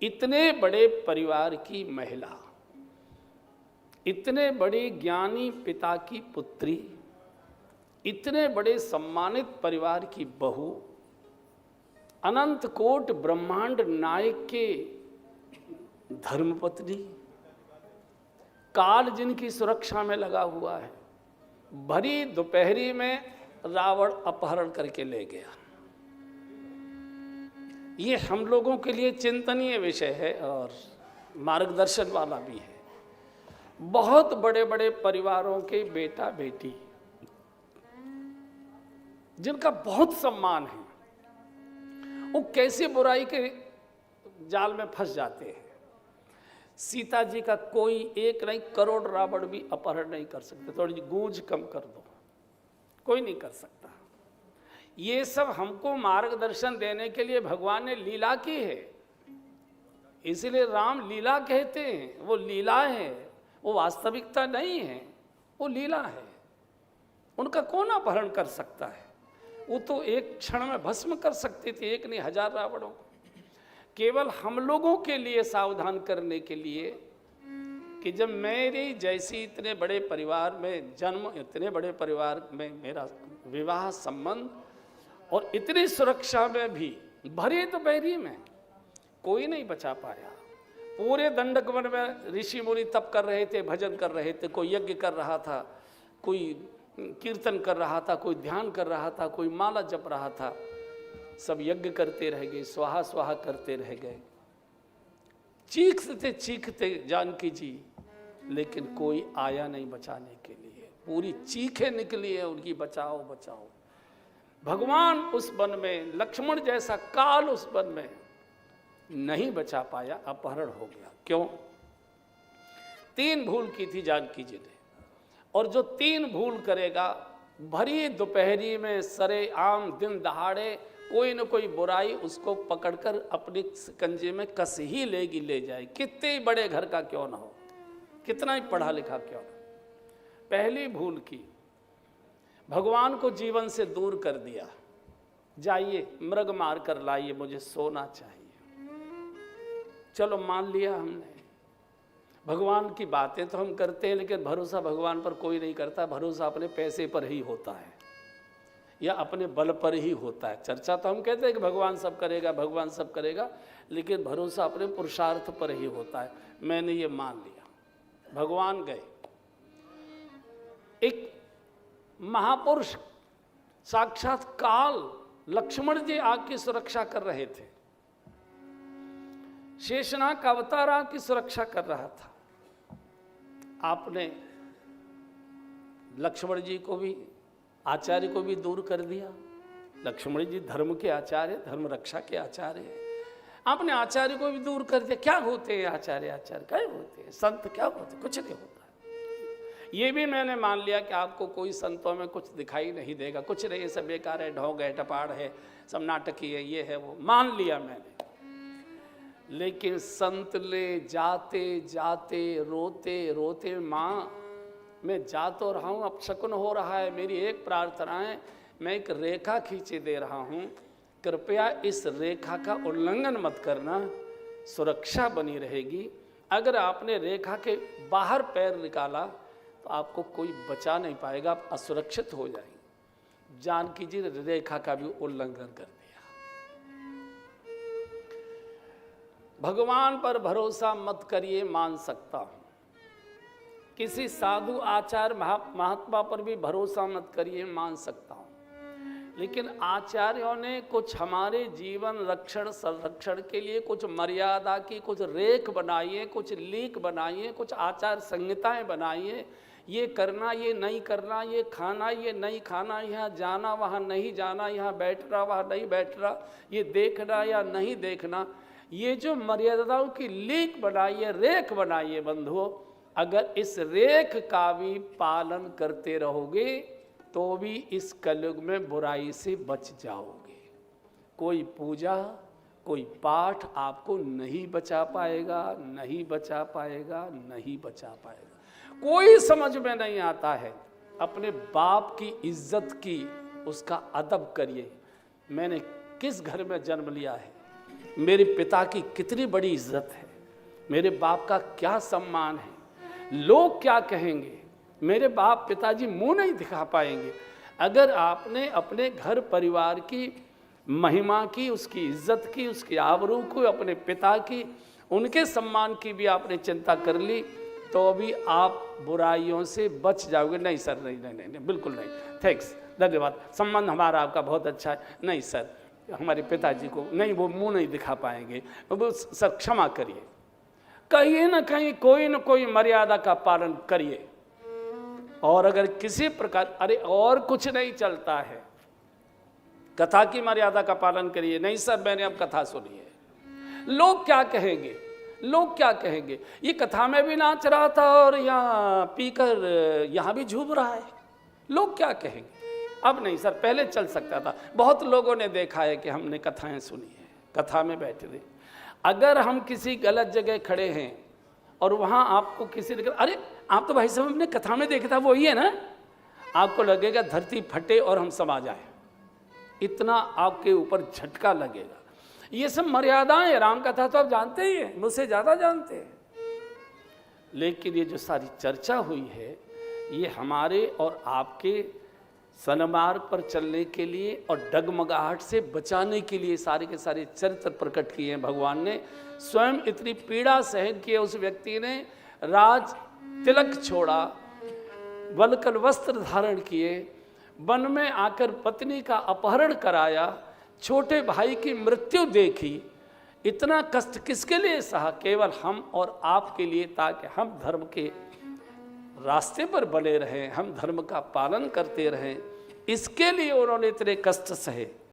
इतने बड़े परिवार की महिला, इतने बड़े ज्ञानी पिता की पुत्री, इतने बड़े सम्मानित परिवार की बहू, अनंत कोट ब्रह्मांड नायक के धर्मपत्नी, काल जिनकी सुरक्षा में लगा हुआ है, भरी दोपहरी में रावण अपहरण करके ले गया। ये हम लोगों के लिए चिंतनीय विषय है और मार्गदर्शन वाला भी है। बहुत बड़े बड़े परिवारों के बेटा बेटी जिनका बहुत सम्मान है, वो कैसे बुराई के जाल में फंस जाते हैं। सीता जी का कोई एक नहीं, करोड़ रावण भी अपहरण नहीं कर सकते। थोड़ी गूंज कम कर दो, कोई नहीं कर सकता। ये सब हमको मार्गदर्शन देने के लिए भगवान ने लीला की है, इसलिए राम लीला कहते हैं। वो लीला है, वो वास्तविकता नहीं है, वो लीला है। उनका कौन अपहरण कर सकता है? वो तो एक क्षण में भस्म कर सकते थे, एक नहीं हजार रावणों को। केवल हम लोगों के लिए सावधान करने के लिए कि जब मेरी जैसी इतने बड़े परिवार में जन्म, इतने बड़े परिवार में मेरा विवाह संबंध और इतनी सुरक्षा में भी भरी दोपहरी में कोई नहीं बचा पाया। पूरे दंडक वन में ऋषि मुनि तप कर रहे थे, भजन कर रहे थे, कोई यज्ञ कर रहा था, कोई कीर्तन कर रहा था, कोई ध्यान कर रहा था, कोई माला जप रहा था। सब यज्ञ करते रह गए, स्वाहा स्वाहा करते रह गए, चीखते चीखते जानकी जी, लेकिन कोई आया नहीं बचाने के लिए। पूरी चीखें निकली है उनकी, बचाओ बचाओ। भगवान उस वन में, लक्ष्मण जैसा काल उस वन में नहीं बचा पाया, अपहरण हो गया। क्यों? 3 भूल की थी जानकी जी ने, और जो 3 भूल करेगा, भरी दोपहरी में सरे आम दिन दहाड़े कोई न कोई बुराई उसको पकड़कर अपने कंजे में कस ही लेगी, ले जाए, कितने बड़े घर का क्यों ना हो, कितना ही पढ़ा लिखा क्यों ना। पहली भूल की, भगवान को जीवन से दूर कर दिया। जाइए मृग मार कर लाइए, मुझे सोना चाहिए। चलो मान लिया हमने, भगवान की बातें तो हम करते हैं, लेकिन भरोसा भगवान पर कोई नहीं करता। भरोसा अपने पैसे पर ही होता है या अपने बल पर ही होता है। चर्चा तो हम कहते हैं कि भगवान सब करेगा, भगवान सब करेगा, लेकिन भरोसा अपने पुरुषार्थ पर ही होता है। मैंने ये मान लिया, भगवान गए। एक महापुरुष साक्षात काल लक्ष्मण जी आग की सुरक्षा कर रहे थे, शेषनाग का अवतार आग की सुरक्षा कर रहा था। आपने लक्ष्मण जी को भी, आचार्य को भी दूर कर दिया। लक्ष्मण जी धर्म के आचार्य, धर्म रक्षा के आचार्य हैं। आपने आचार्य को भी दूर कर दिया। क्या होते हैं आचार्य? आचार्य क्या होते हैं? संत क्या होते हैं? कुछ नहीं होता। ये भी मैंने मान लिया कि आपको कोई संतों में कुछ दिखाई नहीं देगा, कुछ नहीं, ये सब बेकार है, ढोंग है, टपाड़ है, सब नाटकी है, ये है वो, मान लिया मैंने। लेकिन संत ले जाते जाते रोते रोते, माँ मैं जा तो रहा हूँ, अब शकुन हो रहा है, मेरी एक प्रार्थना है, मैं एक रेखा खींचे दे रहा हूँ, कृपया इस रेखा का उल्लंघन मत करना, सुरक्षा बनी रहेगी। अगर आपने रेखा के बाहर पैर निकाला तो आपको कोई बचा नहीं पाएगा, आप असुरक्षित हो जाएंगे। जानकी जी रेखा का भी उल्लंघन कर दिया। भगवान पर भरोसा मत करिए, मान सकता हूं। किसी साधु आचार्य महात्मा पर भी भरोसा मत करिए, मान सकता हूं। लेकिन आचार्यों ने कुछ हमारे जीवन रक्षण संरक्षण के लिए कुछ मर्यादा की कुछ रेख बनाई है, कुछ लीक बनाई है, कुछ आचार संहिताएं बनाई है। ये करना, ये नहीं करना, ये खाना, ये नहीं खाना, यहाँ जाना, वहाँ नहीं जाना, यहाँ बैठना, वहाँ नहीं बैठना, ये देखना या नहीं देखना, ये जो मर्यादाओं की लीक बनाई है, रेख बनाई है बंधुओं, अगर इस रेख का भी पालन करते रहोगे तो भी इस कलयुग में बुराई से बच जाओगे। कोई पूजा, कोई पाठ आपको नहीं बचा पाएगा, नहीं बचा पाएगा, नहीं बचा पाएगा। कोई समझ में नहीं आता है। अपने बाप की इज्जत की, उसका अदब करिए। मैंने किस घर में जन्म लिया है, मेरे पिता की कितनी बड़ी इज्जत है, मेरे बाप का क्या सम्मान है, लोग क्या कहेंगे, मेरे बाप पिताजी मुंह नहीं दिखा पाएंगे। अगर आपने अपने घर परिवार की महिमा की, उसकी इज्जत की, उसकी आबरू को, अपने पिता की, उनके सम्मान की भी आपने चिंता कर ली, तो भी आप बुराइयों से बच जाओगे। नहीं सर, नहीं नहीं नहीं, नहीं बिल्कुल नहीं, थैंक्स, धन्यवाद, संबंध हमारा आपका बहुत अच्छा है। नहीं सर, हमारे पिताजी को नहीं, वो मुंह नहीं दिखा पाएंगे, वो सर क्षमा करिए। कहीं ना कहीं कोई ना कोई मर्यादा का पालन करिए। और अगर किसी प्रकार, अरे और कुछ नहीं चलता है, कथा की मर्यादा का पालन करिए। नहीं सर, मैंने अब कथा सुनी है, लोग क्या कहेंगे, लोग क्या कहेंगे, ये कथा में भी नाच रहा था और यहाँ पीकर यहाँ भी झूम रहा है, लोग क्या कहेंगे। अब नहीं सर, पहले चल सकता था। बहुत लोगों ने देखा है कि हमने कथाएं सुनी है, कथा में बैठे थे। अगर हम किसी गलत जगह खड़े हैं और वहाँ आपको किसी ने, अरे आप तो भाई साहब हमने कथा में देखा था, वही है ना, आपको लगेगा धरती फटे और हम समा जाए, इतना आपके ऊपर झटका लगेगा। ये सब मर्यादाएं, राम कथा तो आप जानते ही हैं, मुझसे ज़्यादा जानते हैं। लेकिन ये जो सारी चर्चा हुई है, ये हमारे और आपके सन्मार्ग पर चलने के लिए और डगमगाहट से बचाने के लिए सारे के सारे चरित्र प्रकट किए हैं भगवान ने। स्वयं इतनी पीड़ा सहन की, उस व्यक्ति ने राज तिलक छोड़ा, वल्कल वस्त्र धारण किए, वन में आकर पत्नी का अपहरण कराया, छोटे भाई की मृत्यु देखी। इतना कष्ट किसके लिए सहा? केवल हम और आपके लिए, ताकि हम धर्म के रास्ते पर बने रहें, हम धर्म का पालन करते रहें। इसके लिए उन्होंने इतने कष्ट सहे।